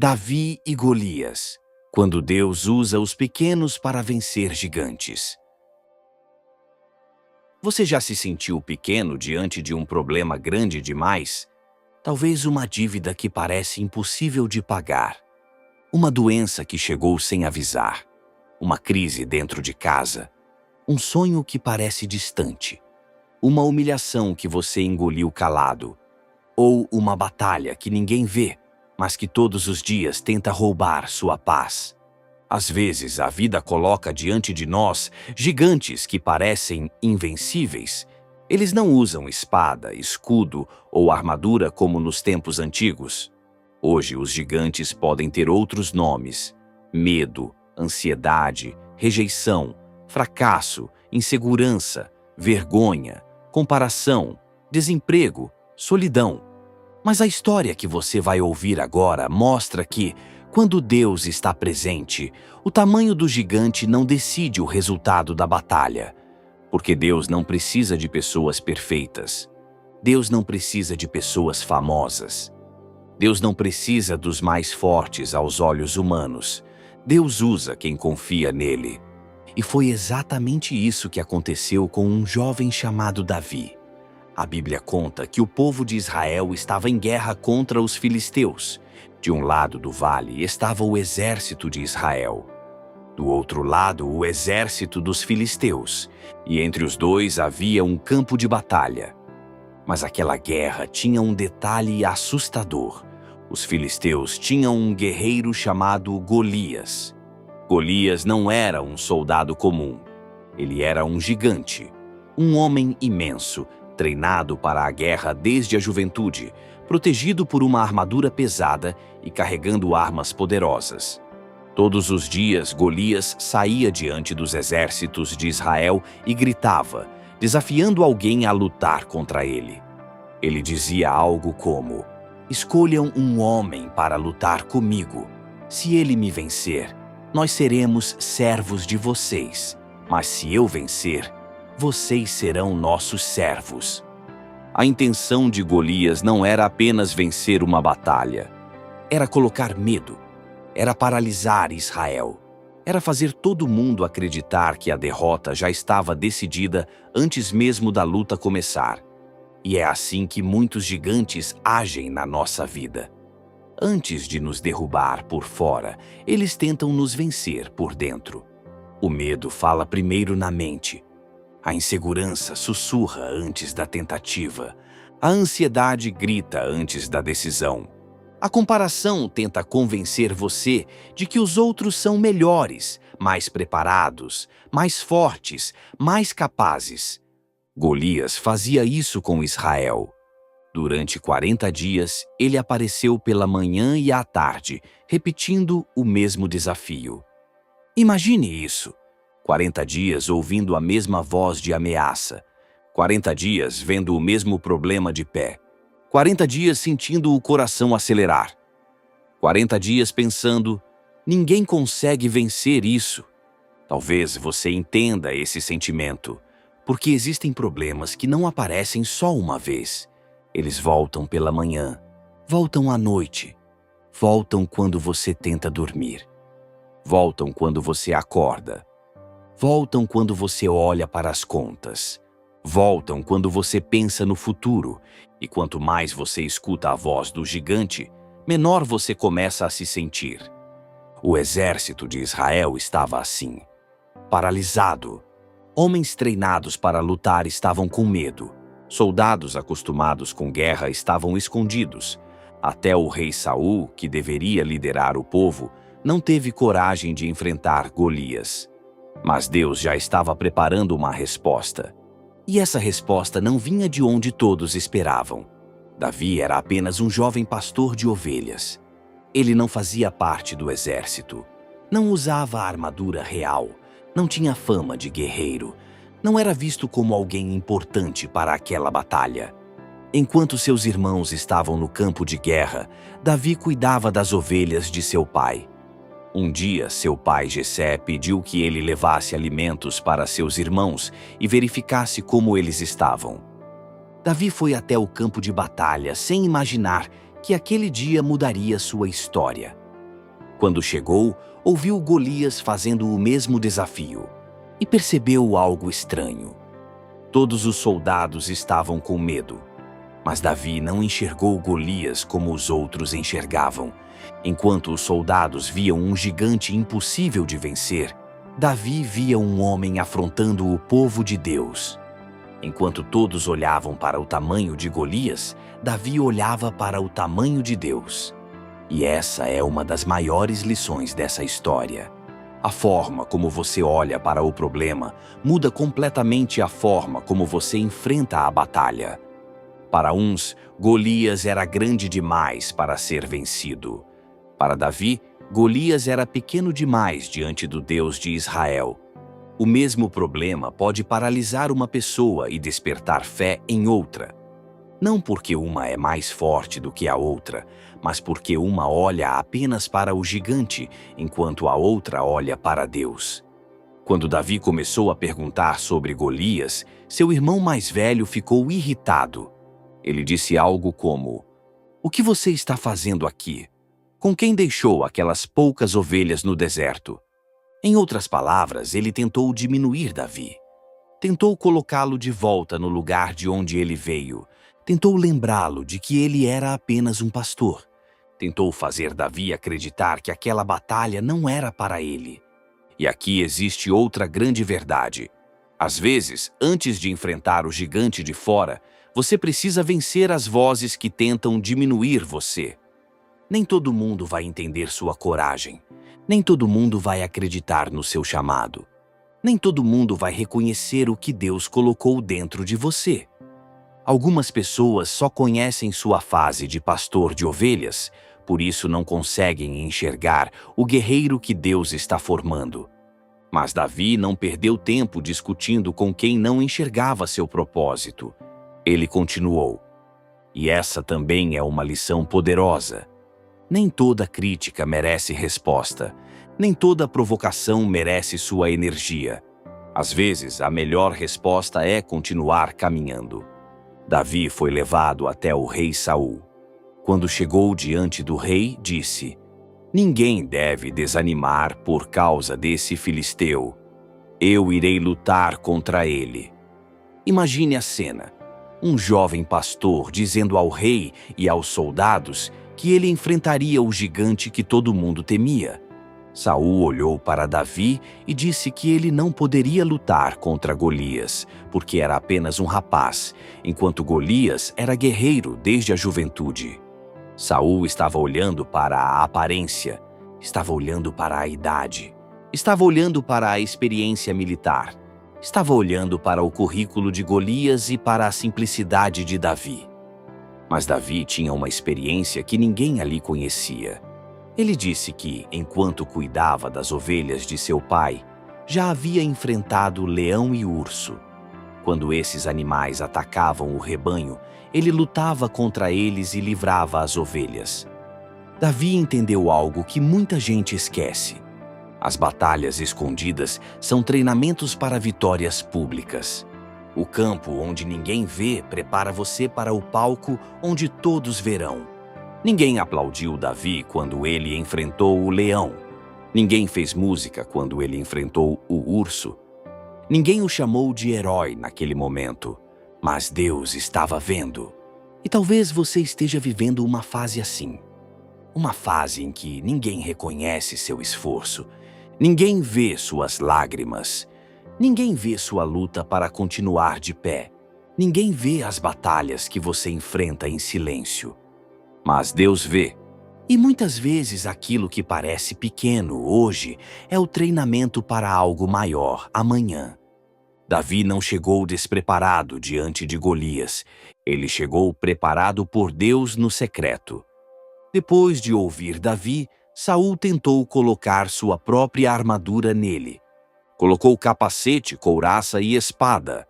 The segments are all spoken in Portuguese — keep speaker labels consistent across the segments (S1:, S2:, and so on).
S1: Davi e Golias, quando Deus usa os pequenos para vencer gigantes. Você já se sentiu pequeno diante de um problema grande demais? Talvez uma dívida que parece impossível de pagar, uma doença que chegou sem avisar, uma crise dentro de casa, um sonho que parece distante, uma humilhação que você engoliu calado, ou uma batalha que ninguém vê, mas que todos os dias tenta roubar sua paz. Às vezes, a vida coloca diante de nós gigantes que parecem invencíveis. Eles não usam espada, escudo ou armadura como nos tempos antigos. Hoje, os gigantes podem ter outros nomes: medo, ansiedade, rejeição, fracasso, insegurança, vergonha, comparação, desemprego, solidão. Mas a história que você vai ouvir agora mostra que, quando Deus está presente, o tamanho do gigante não decide o resultado da batalha. Porque Deus não precisa de pessoas perfeitas. Deus não precisa de pessoas famosas. Deus não precisa dos mais fortes aos olhos humanos. Deus usa quem confia nele. E foi exatamente isso que aconteceu com um jovem chamado Davi. A Bíblia conta que o povo de Israel estava em guerra contra os filisteus. De um lado do vale estava o exército de Israel. Do outro lado, o exército dos filisteus. E entre os dois havia um campo de batalha. Mas aquela guerra tinha um detalhe assustador. Os filisteus tinham um guerreiro chamado Golias. Golias não era um soldado comum. Ele era um gigante, um homem imenso, treinado para a guerra desde a juventude, protegido por uma armadura pesada e carregando armas poderosas. Todos os dias, Golias saía diante dos exércitos de Israel e gritava, desafiando alguém a lutar contra ele. Ele dizia algo como: "Escolham um homem para lutar comigo. Se ele me vencer, nós seremos servos de vocês. Mas se eu vencer, vocês serão nossos servos." A intenção de Golias não era apenas vencer uma batalha. Era colocar medo. Era paralisar Israel. Era fazer todo mundo acreditar que a derrota já estava decidida antes mesmo da luta começar. E é assim que muitos gigantes agem na nossa vida. Antes de nos derrubar por fora, eles tentam nos vencer por dentro. O medo fala primeiro na mente. A insegurança sussurra antes da tentativa. A ansiedade grita antes da decisão. A comparação tenta convencer você de que os outros são melhores, mais preparados, mais fortes, mais capazes. Golias fazia isso com Israel. Durante 40 dias, ele apareceu pela manhã e à tarde, repetindo o mesmo desafio. Imagine isso. 40 dias ouvindo a mesma voz de ameaça. 40 dias vendo o mesmo problema de pé. 40 dias sentindo o coração acelerar. 40 dias pensando, ninguém consegue vencer isso. Talvez você entenda esse sentimento, porque existem problemas que não aparecem só uma vez. Eles voltam pela manhã, voltam à noite, voltam quando você tenta dormir, voltam quando você acorda, voltam quando você olha para as contas, voltam quando você pensa no futuro, e quanto mais você escuta a voz do gigante, menor você começa a se sentir. O exército de Israel estava assim, paralisado. Homens treinados para lutar estavam com medo. Soldados acostumados com guerra estavam escondidos. Até o rei Saul, que deveria liderar o povo, não teve coragem de enfrentar Golias. Mas Deus já estava preparando uma resposta. E essa resposta não vinha de onde todos esperavam. Davi era apenas um jovem pastor de ovelhas. Ele não fazia parte do exército. Não usava a armadura real. Não tinha fama de guerreiro. Não era visto como alguém importante para aquela batalha. Enquanto seus irmãos estavam no campo de guerra, Davi cuidava das ovelhas de seu pai. Um dia, seu pai Jessé pediu que ele levasse alimentos para seus irmãos e verificasse como eles estavam. Davi foi até o campo de batalha sem imaginar que aquele dia mudaria sua história. Quando chegou, ouviu Golias fazendo o mesmo desafio e percebeu algo estranho. Todos os soldados estavam com medo, mas Davi não enxergou Golias como os outros enxergavam. Enquanto os soldados viam um gigante impossível de vencer, Davi via um homem afrontando o povo de Deus. Enquanto todos olhavam para o tamanho de Golias, Davi olhava para o tamanho de Deus. E essa é uma das maiores lições dessa história. A forma como você olha para o problema muda completamente a forma como você enfrenta a batalha. Para uns, Golias era grande demais para ser vencido. Para Davi, Golias era pequeno demais diante do Deus de Israel. O mesmo problema pode paralisar uma pessoa e despertar fé em outra. Não porque uma é mais forte do que a outra, mas porque uma olha apenas para o gigante, enquanto a outra olha para Deus. Quando Davi começou a perguntar sobre Golias, seu irmão mais velho ficou irritado. Ele disse algo como: "O que você está fazendo aqui? Com quem deixou aquelas poucas ovelhas no deserto?" Em outras palavras, ele tentou diminuir Davi. Tentou colocá-lo de volta no lugar de onde ele veio. Tentou lembrá-lo de que ele era apenas um pastor. Tentou fazer Davi acreditar que aquela batalha não era para ele. E aqui existe outra grande verdade. Às vezes, antes de enfrentar o gigante de fora, você precisa vencer as vozes que tentam diminuir você. Nem todo mundo vai entender sua coragem. Nem todo mundo vai acreditar no seu chamado. Nem todo mundo vai reconhecer o que Deus colocou dentro de você. Algumas pessoas só conhecem sua fase de pastor de ovelhas, por isso não conseguem enxergar o guerreiro que Deus está formando. Mas Davi não perdeu tempo discutindo com quem não enxergava seu propósito. Ele continuou. E essa também é uma lição poderosa. Nem toda crítica merece resposta. Nem toda provocação merece sua energia. Às vezes, a melhor resposta é continuar caminhando. Davi foi levado até o rei Saul. Quando chegou diante do rei, disse: "Ninguém deve desanimar por causa desse filisteu. Eu irei lutar contra ele." Imagine a cena. Um jovem pastor dizendo ao rei e aos soldados que ele enfrentaria o gigante que todo mundo temia. Saul olhou para Davi e disse que ele não poderia lutar contra Golias, porque era apenas um rapaz, enquanto Golias era guerreiro desde a juventude. Saul estava olhando para a aparência, estava olhando para a idade, estava olhando para a experiência militar, estava olhando para o currículo de Golias e para a simplicidade de Davi. Mas Davi tinha uma experiência que ninguém ali conhecia. Ele disse que, enquanto cuidava das ovelhas de seu pai, já havia enfrentado leão e urso. Quando esses animais atacavam o rebanho, ele lutava contra eles e livrava as ovelhas. Davi entendeu algo que muita gente esquece. As batalhas escondidas são treinamentos para vitórias públicas. O campo onde ninguém vê prepara você para o palco onde todos verão. Ninguém aplaudiu Davi quando ele enfrentou o leão. Ninguém fez música quando ele enfrentou o urso. Ninguém o chamou de herói naquele momento, mas Deus estava vendo. E talvez você esteja vivendo uma fase assim. Uma fase em que ninguém reconhece seu esforço. Ninguém vê suas lágrimas. Ninguém vê sua luta para continuar de pé. Ninguém vê as batalhas que você enfrenta em silêncio. Mas Deus vê. E muitas vezes aquilo que parece pequeno hoje é o treinamento para algo maior amanhã. Davi não chegou despreparado diante de Golias. Ele chegou preparado por Deus no secreto. Depois de ouvir Davi, Saul tentou colocar sua própria armadura nele. Colocou capacete, couraça e espada.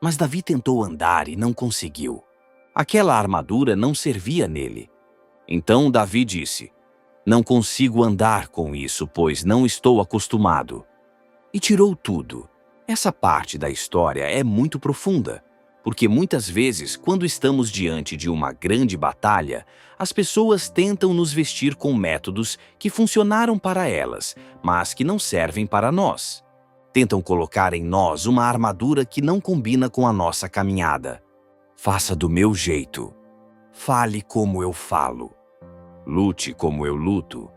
S1: Mas Davi tentou andar e não conseguiu. Aquela armadura não servia nele. Então Davi disse: "Não consigo andar com isso, pois não estou acostumado." E tirou tudo. Essa parte da história é muito profunda, Porque muitas vezes, quando estamos diante de uma grande batalha, as pessoas tentam nos vestir com métodos que funcionaram para elas, mas que não servem para nós. Tentam colocar em nós uma armadura que não combina com a nossa caminhada. Faça do meu jeito. Fale como eu falo. Lute como eu luto.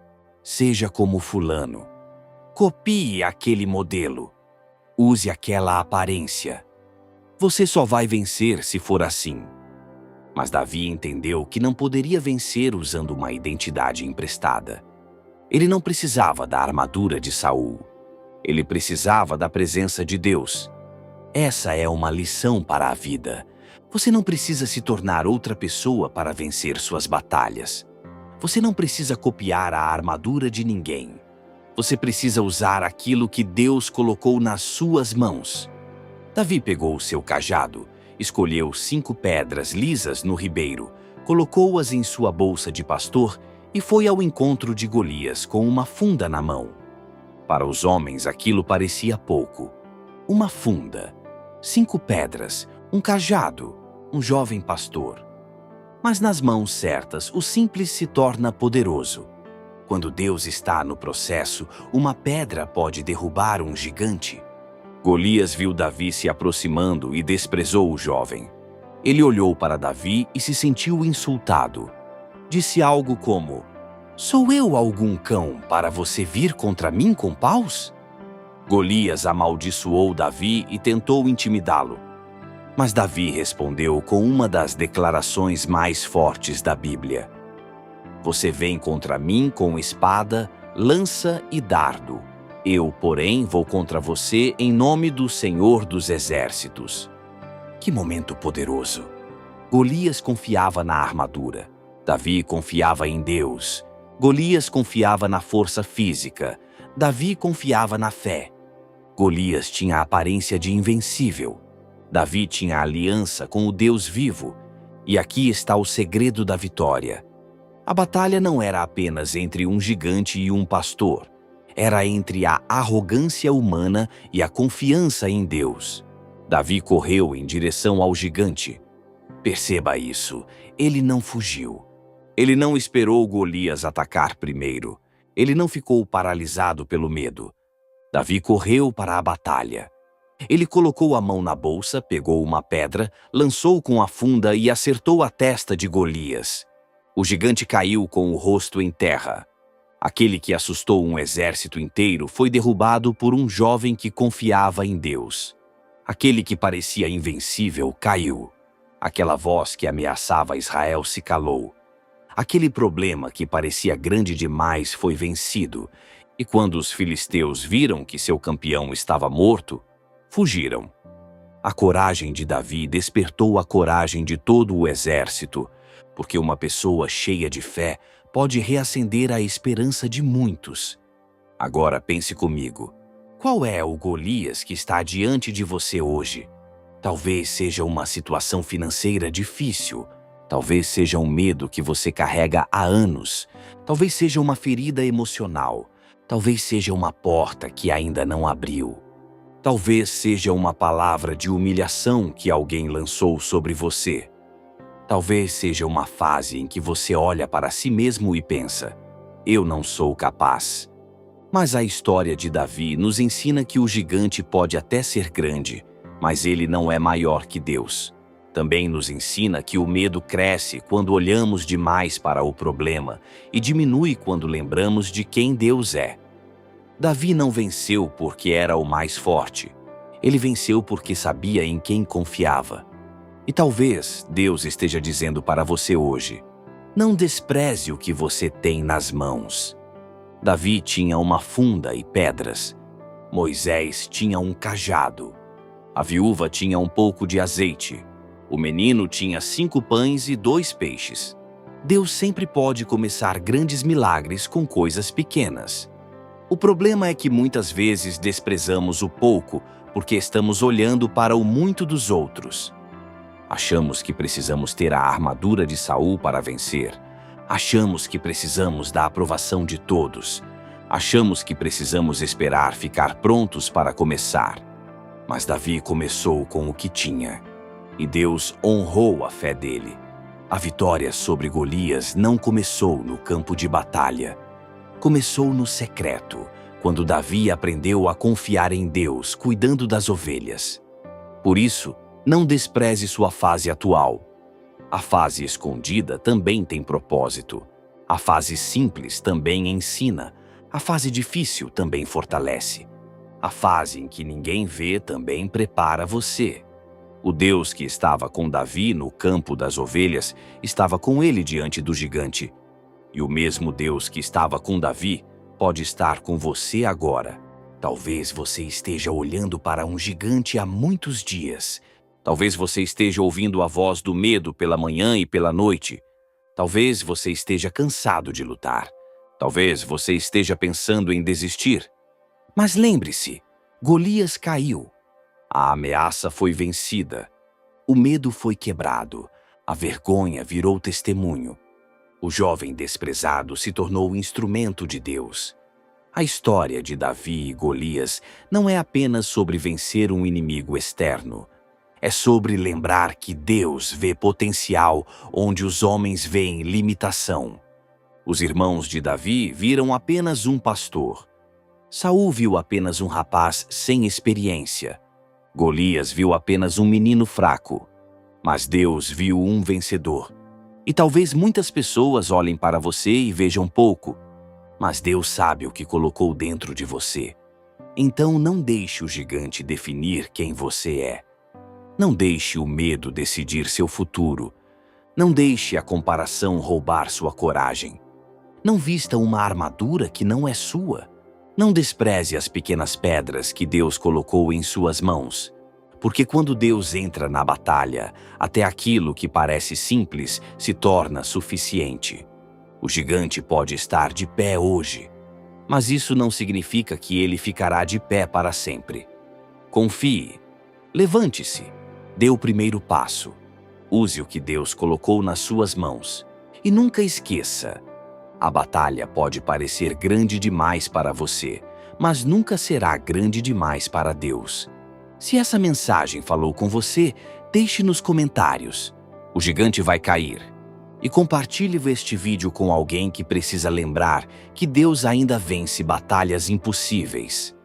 S1: Seja como fulano. Copie aquele modelo. Use aquela aparência. Você só vai vencer se for assim. Mas Davi entendeu que não poderia vencer usando uma identidade emprestada. Ele não precisava da armadura de Saul. Ele precisava da presença de Deus. Essa é uma lição para a vida. Você não precisa se tornar outra pessoa para vencer suas batalhas. Você não precisa copiar a armadura de ninguém. Você precisa usar aquilo que Deus colocou nas suas mãos. Davi pegou o seu cajado, escolheu 5 pedras lisas no ribeiro, colocou-as em sua bolsa de pastor e foi ao encontro de Golias com uma funda na mão. Para os homens aquilo parecia pouco. Uma funda, 5 pedras, um cajado, um jovem pastor. Mas nas mãos certas, o simples se torna poderoso. Quando Deus está no processo, uma pedra pode derrubar um gigante. Golias viu Davi se aproximando e desprezou o jovem. Ele olhou para Davi e se sentiu insultado. Disse algo como: "Sou eu algum cão para você vir contra mim com paus?" Golias amaldiçoou Davi e tentou intimidá-lo. Mas Davi respondeu com uma das declarações mais fortes da Bíblia: "Você vem contra mim com espada, lança e dardo. Eu, porém, vou contra você em nome do Senhor dos Exércitos." Que momento poderoso! Golias confiava na armadura. Davi confiava em Deus. Golias confiava na força física. Davi confiava na fé. Golias tinha a aparência de invencível. Davi tinha aliança com o Deus vivo. E aqui está o segredo da vitória. A batalha não era apenas entre um gigante e um pastor. Era entre a arrogância humana e a confiança em Deus. Davi correu em direção ao gigante. Perceba isso, ele não fugiu. Ele não esperou Golias atacar primeiro. Ele não ficou paralisado pelo medo. Davi correu para a batalha. Ele colocou a mão na bolsa, pegou uma pedra, lançou com a funda e acertou a testa de Golias. O gigante caiu com o rosto em terra. Aquele que assustou um exército inteiro foi derrubado por um jovem que confiava em Deus. Aquele que parecia invencível caiu. Aquela voz que ameaçava Israel se calou. Aquele problema que parecia grande demais foi vencido. E quando os filisteus viram que seu campeão estava morto, fugiram. A coragem de Davi despertou a coragem de todo o exército, porque uma pessoa cheia de fé pode reacender a esperança de muitos. Agora pense comigo. Qual é o Golias que está diante de você hoje? Talvez seja uma situação financeira difícil. Talvez seja um medo que você carrega há anos. Talvez seja uma ferida emocional. Talvez seja uma porta que ainda não abriu. Talvez seja uma palavra de humilhação que alguém lançou sobre você. Talvez seja uma fase em que você olha para si mesmo e pensa: "Eu não sou capaz." Mas a história de Davi nos ensina que o gigante pode até ser grande, mas ele não é maior que Deus. Também nos ensina que o medo cresce quando olhamos demais para o problema e diminui quando lembramos de quem Deus é. Davi não venceu porque era o mais forte. Ele venceu porque sabia em quem confiava. E talvez Deus esteja dizendo para você hoje: não despreze o que você tem nas mãos. Davi tinha uma funda e pedras. Moisés tinha um cajado. A viúva tinha um pouco de azeite. O menino tinha 5 pães e 2 peixes. Deus sempre pode começar grandes milagres com coisas pequenas. O problema é que muitas vezes desprezamos o pouco porque estamos olhando para o muito dos outros. Achamos que precisamos ter a armadura de Saul para vencer. Achamos que precisamos da aprovação de todos. Achamos que precisamos esperar ficar prontos para começar. Mas Davi começou com o que tinha. E Deus honrou a fé dele. A vitória sobre Golias não começou no campo de batalha. Começou no secreto, quando Davi aprendeu a confiar em Deus, cuidando das ovelhas. Por isso, não despreze sua fase atual. A fase escondida também tem propósito. A fase simples também ensina. A fase difícil também fortalece. A fase em que ninguém vê também prepara você. O Deus que estava com Davi no campo das ovelhas estava com ele diante do gigante. E o mesmo Deus que estava com Davi pode estar com você agora. Talvez você esteja olhando para um gigante há muitos dias. Talvez você esteja ouvindo a voz do medo pela manhã e pela noite. Talvez você esteja cansado de lutar. Talvez você esteja pensando em desistir. Mas lembre-se, Golias caiu. A ameaça foi vencida. O medo foi quebrado. A vergonha virou testemunho. O jovem desprezado se tornou instrumento de Deus. A história de Davi e Golias não é apenas sobre vencer um inimigo externo. É sobre lembrar que Deus vê potencial onde os homens veem limitação. Os irmãos de Davi viram apenas um pastor. Saul viu apenas um rapaz sem experiência. Golias viu apenas um menino fraco. Mas Deus viu um vencedor. E talvez muitas pessoas olhem para você e vejam pouco, mas Deus sabe o que colocou dentro de você. Então não deixe o gigante definir quem você é. Não deixe o medo decidir seu futuro. Não deixe a comparação roubar sua coragem. Não vista uma armadura que não é sua. Não despreze as pequenas pedras que Deus colocou em suas mãos. Porque quando Deus entra na batalha, até aquilo que parece simples se torna suficiente. O gigante pode estar de pé hoje, mas isso não significa que ele ficará de pé para sempre. Confie. Levante-se. Dê o primeiro passo. Use o que Deus colocou nas suas mãos. E nunca esqueça, a batalha pode parecer grande demais para você, mas nunca será grande demais para Deus. Se essa mensagem falou com você, deixe nos comentários. O gigante vai cair. E compartilhe este vídeo com alguém que precisa lembrar que Deus ainda vence batalhas impossíveis.